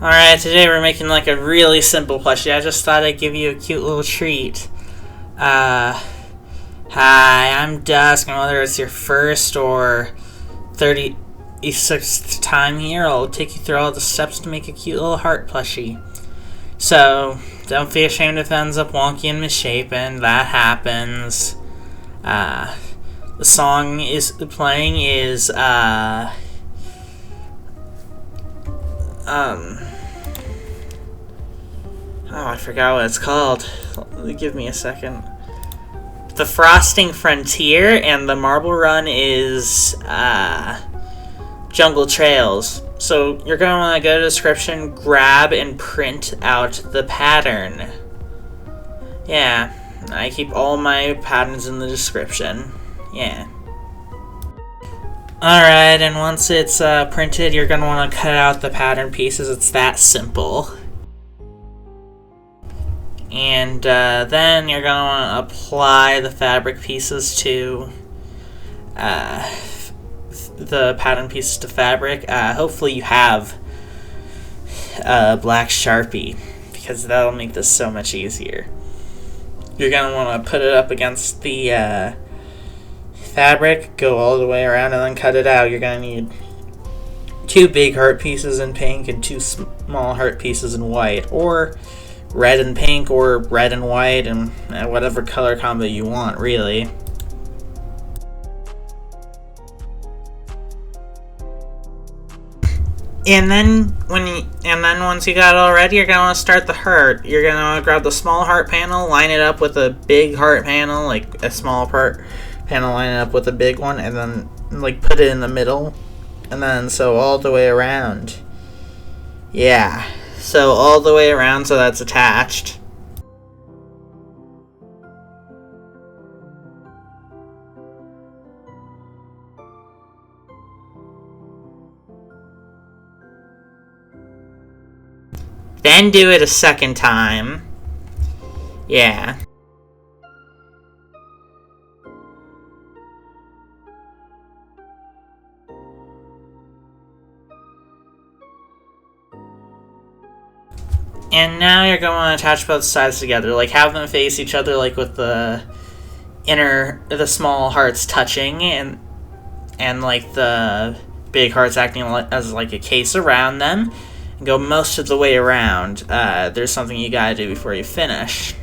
Alright, today we're making like a really simple plushie. I just thought I'd give you a cute little treat. Hi, I'm Dusk, and whether it's your first or 36th time here, I'll take you through all the steps to make a cute little heart plushie. So, don't be ashamed if it ends up wonky and misshapen. That happens. The song is playing is, oh, I forgot what it's called. Give me a second. The Frosting Frontier, and the Marble Run is, Jungle Trails. So, you're going to want to go to the description, grab and print out the pattern. Yeah, I keep all my patterns in the description. Yeah. Alright, and once it's printed, you're going to want to cut out the pattern pieces. It's that simple. And then you're going to want to apply the fabric pieces to the pattern pieces to fabric. Hopefully you have a black Sharpie, because that'll make this so much easier. You're going to want to put it up against the fabric, go all the way around, and then cut it out. You're going to need 2 big heart pieces in pink and 2 small heart pieces in white, or red and pink, or red and white, and whatever color combo you want, really. And then once you got it all ready, you're gonna want to start the heart. You're gonna want to grab the small heart panel, line it up with a big heart panel, like a small heart panel, line it up with a big one, and then like put it in the middle, and then sew all the way around. Yeah. So all the way around so that's attached. Then do it a second time. Yeah. And now you're going to want to attach both sides together, like have them face each other, like with the small hearts touching, and like the big hearts acting as like a case around them, and go most of the way around. There's something you gotta do before you finish.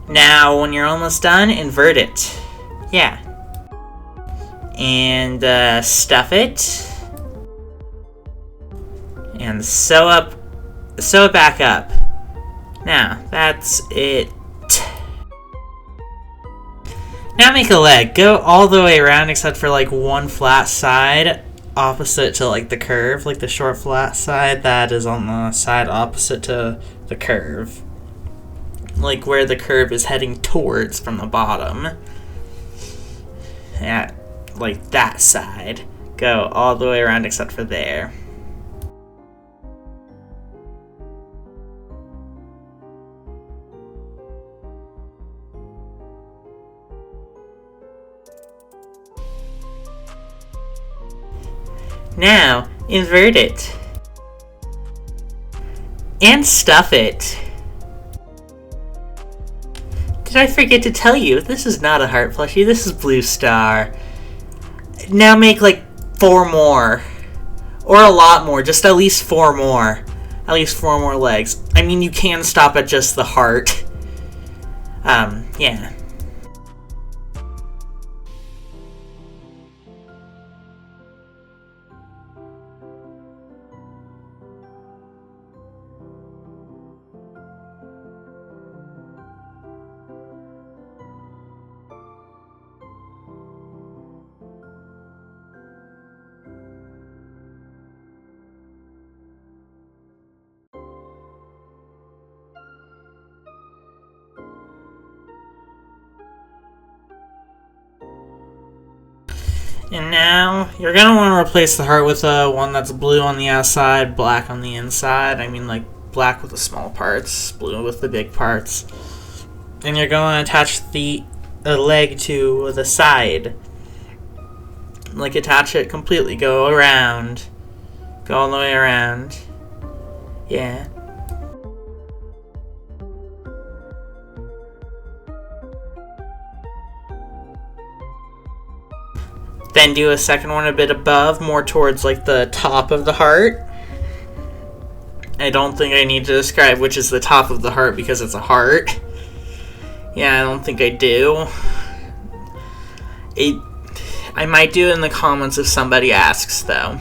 Now, when you're almost done, invert it. Yeah. And stuff it, and sew it back up. Now, that's it. Now make a leg. Go all the way around except for like one flat side opposite to like the curve, like the short flat side that is on the side opposite to the curve. Like where the curve is heading towards from the bottom. Yeah. Like that side. Go all the way around except for there. Now, invert it. And stuff it. Did I forget to tell you, this is not a heart plushie, this is Blue Star. Now make like 4 more. Or a lot more, just at least 4 more. At least 4 more legs. I mean, you can stop at just the heart. Yeah. And now, you're going to want to replace the heart with one that's blue on the outside, black on the inside. I mean, like, black with the small parts, blue with the big parts. And you're going to attach the a leg to the side. Like, attach it completely. Go around. Go all the way around. Yeah. Then do a second one a bit above, more towards, like, the top of the heart. I don't think I need to describe which is the top of the heart because it's a heart. Yeah, I don't think I do. I might do it in the comments if somebody asks, though.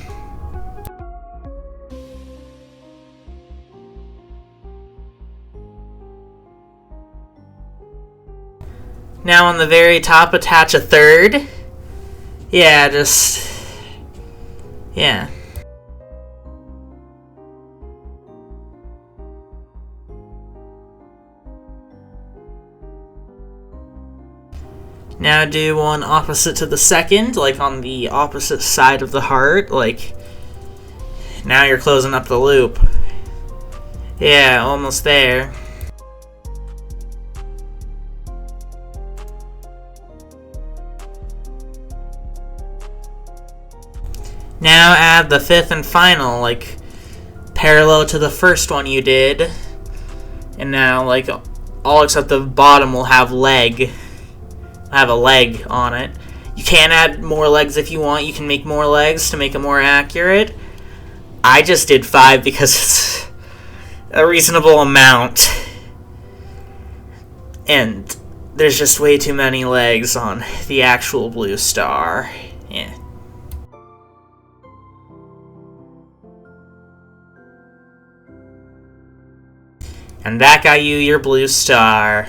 Now on the very top, attach a third. Yeah, yeah. Now do one opposite to the second, like on the opposite side of the heart, like, now you're closing up the loop. Yeah, almost there. Now add the fifth and final, like, parallel to the first one you did. And now, like, all except the bottom will have leg. Have a leg on it. You can add more legs if you want. You can make more legs to make it more accurate. I just did 5 because it's a reasonable amount. And there's just way too many legs on the actual blue star. Yeah. And that got you your blue star.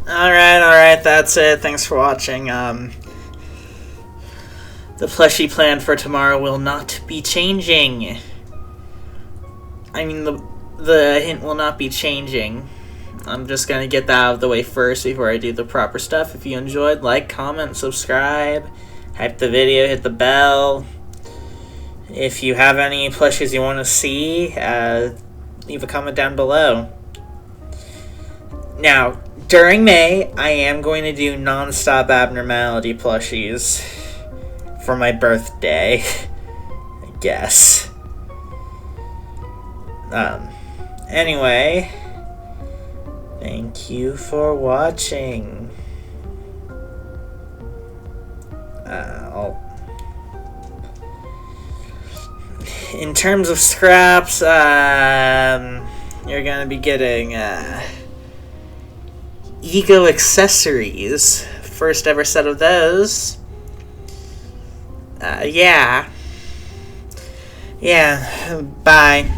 Alright, that's it. Thanks for watching. The plushie plan for tomorrow will not be changing. I mean, the hint will not be changing. I'm just gonna get that out of the way first before I do the proper stuff. If you enjoyed, like, comment, subscribe, hype the video, hit the bell. If you have any plushies you want to see, leave a comment down below. Now, during May, I am going to do non-stop abnormality plushies for my birthday, I guess. Anyway, thank you for watching. In terms of scraps, you're gonna be getting, Ego accessories. First ever set of those. Yeah. Yeah, bye.